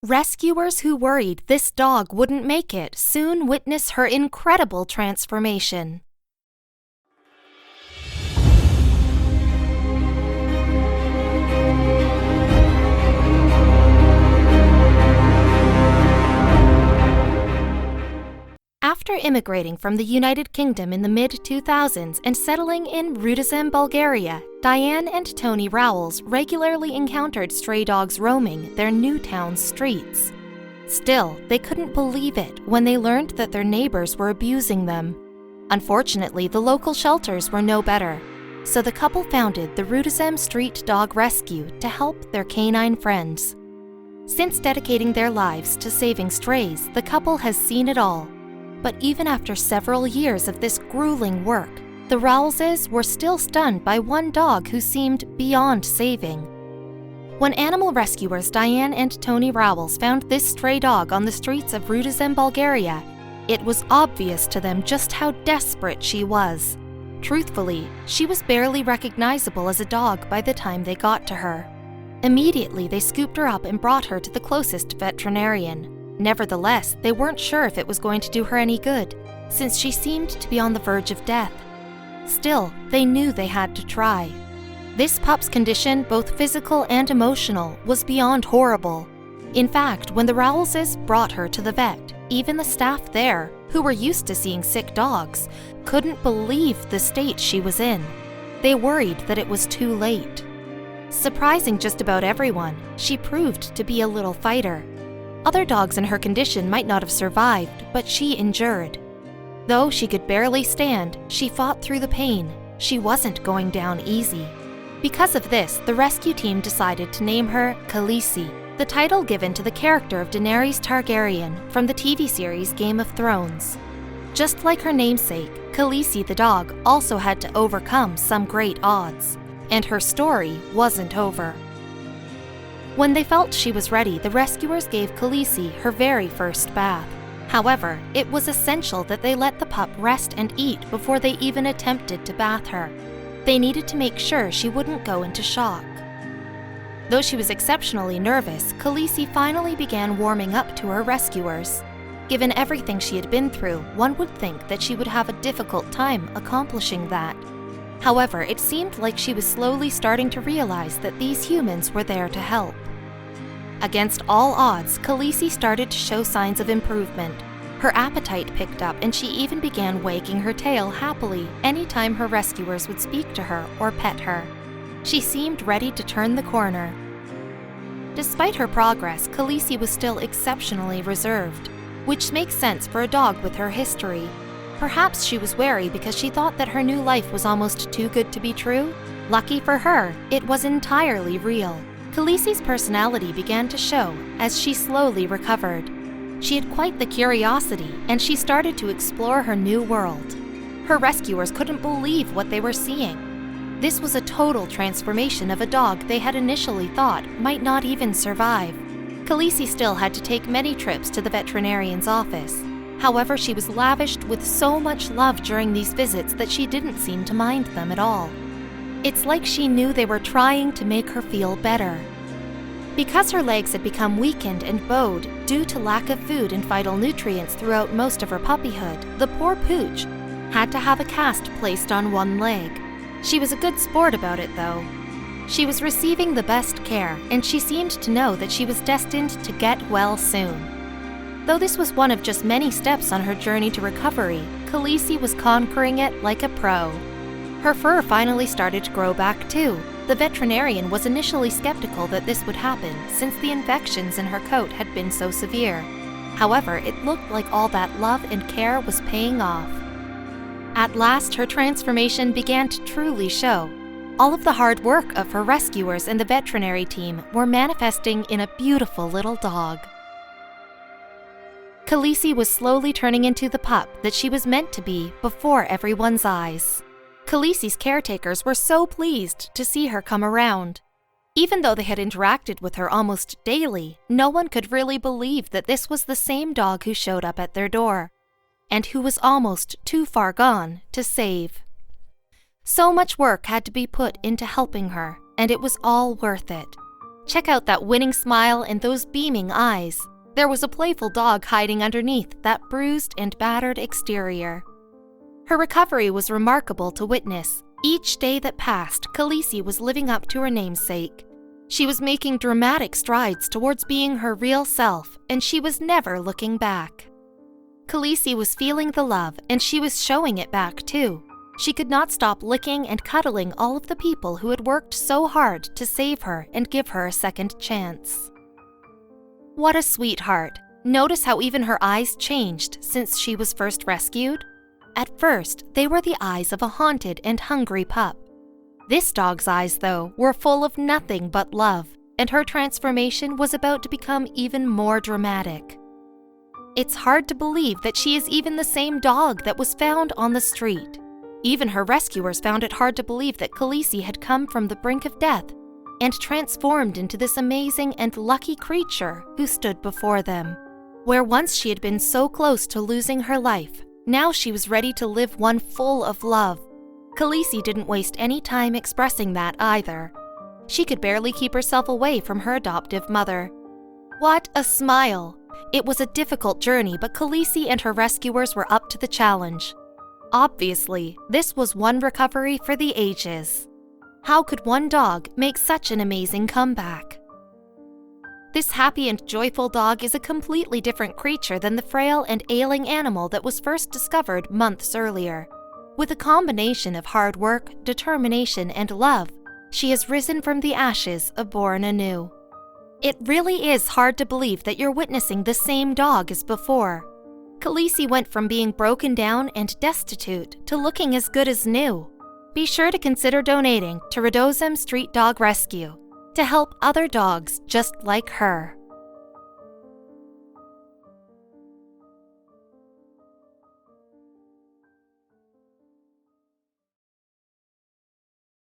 Rescuers who worried this dog wouldn't make it soon witness her incredible transformation. After immigrating from the United Kingdom in the mid-2000s and settling in Rudozem, Bulgaria, Diane and Tony Rowles regularly encountered stray dogs roaming their new town's streets. Still, they couldn't believe it when they learned that their neighbors were abusing them. Unfortunately, the local shelters were no better, so the couple founded the Rudozem Street Dog Rescue to help their canine friends. Since dedicating their lives to saving strays, the couple has seen it all. But even after several years of this grueling work, the Rowleses were still stunned by one dog who seemed beyond saving. When animal rescuers Diane and Tony Rowles found this stray dog on the streets of Rudozem, Bulgaria, it was obvious to them just how desperate she was. Truthfully, she was barely recognizable as a dog by the time they got to her. Immediately, they scooped her up and brought her to the closest veterinarian. Nevertheless, they weren't sure if it was going to do her any good, since she seemed to be on the verge of death. Still, they knew they had to try. This pup's condition, both physical and emotional, was beyond horrible. In fact, when the Rowleses brought her to the vet, even the staff there, who were used to seeing sick dogs, couldn't believe the state she was in. They worried that it was too late. Surprising just about everyone, she proved to be a little fighter. Other dogs in her condition might not have survived, but she endured. Though she could barely stand, she fought through the pain. She wasn't going down easy. Because of this, the rescue team decided to name her Khaleesi, the title given to the character of Daenerys Targaryen from the TV series Game of Thrones. Just like her namesake, Khaleesi the dog also had to overcome some great odds, and her story wasn't over. When they felt she was ready, the rescuers gave Khaleesi her very first bath. However, it was essential that they let the pup rest and eat before they even attempted to bath her. They needed to make sure she wouldn't go into shock. Though she was exceptionally nervous, Khaleesi finally began warming up to her rescuers. Given everything she had been through, one would think that she would have a difficult time accomplishing that. However, it seemed like she was slowly starting to realize that these humans were there to help. Against all odds, Khaleesi started to show signs of improvement. Her appetite picked up and she even began wagging her tail happily anytime her rescuers would speak to her or pet her. She seemed ready to turn the corner. Despite her progress, Khaleesi was still exceptionally reserved, which makes sense for a dog with her history. Perhaps she was wary because she thought that her new life was almost too good to be true. Lucky for her, it was entirely real. Khaleesi's personality began to show as she slowly recovered. She had quite the curiosity, and she started to explore her new world. Her rescuers couldn't believe what they were seeing. This was a total transformation of a dog they had initially thought might not even survive. Khaleesi still had to take many trips to the veterinarian's office. However, she was lavished with so much love during these visits that she didn't seem to mind them at all. It's like she knew they were trying to make her feel better. Because her legs had become weakened and bowed due to lack of food and vital nutrients throughout most of her puppyhood, the poor pooch had to have a cast placed on one leg. She was a good sport about it, though. She was receiving the best care, and she seemed to know that she was destined to get well soon. Though this was one of just many steps on her journey to recovery, Khaleesi was conquering it like a pro. Her fur finally started to grow back too. The veterinarian was initially skeptical that this would happen since the infections in her coat had been so severe. However, it looked like all that love and care was paying off. At last, her transformation began to truly show. All of the hard work of her rescuers and the veterinary team were manifesting in a beautiful little dog. Khaleesi was slowly turning into the pup that she was meant to be before everyone's eyes. Khaleesi's caretakers were so pleased to see her come around. Even though they had interacted with her almost daily, no one could really believe that this was the same dog who showed up at their door, and who was almost too far gone to save. So much work had to be put into helping her, and it was all worth it. Check out that winning smile and those beaming eyes. There was a playful dog hiding underneath that bruised and battered exterior. Her recovery was remarkable to witness. Each day that passed, Khaleesi was living up to her namesake. She was making dramatic strides towards being her real self, and she was never looking back. Khaleesi was feeling the love, and she was showing it back too. She could not stop licking and cuddling all of the people who had worked so hard to save her and give her a second chance. What a sweetheart. Notice how even her eyes changed since she was first rescued? At first, they were the eyes of a haunted and hungry pup. This dog's eyes, though, were full of nothing but love, and her transformation was about to become even more dramatic. It's hard to believe that she is even the same dog that was found on the street. Even her rescuers found it hard to believe that Khaleesi had come from the brink of death and transformed into this amazing and lucky creature who stood before them. Where once she had been so close to losing her life, now she was ready to live one full of love. Khaleesi didn't waste any time expressing that either. She could barely keep herself away from her adoptive mother. What a smile! It was a difficult journey, but Khaleesi and her rescuers were up to the challenge. Obviously, this was one recovery for the ages. How could one dog make such an amazing comeback? This happy and joyful dog is a completely different creature than the frail and ailing animal that was first discovered months earlier. With a combination of hard work, determination, and love, she has risen from the ashes, born anew. It really is hard to believe that you're witnessing the same dog as before. Khaleesi went from being broken down and destitute to looking as good as new. Be sure to consider donating to Rudozem Street Dog Rescue to help other dogs just like her.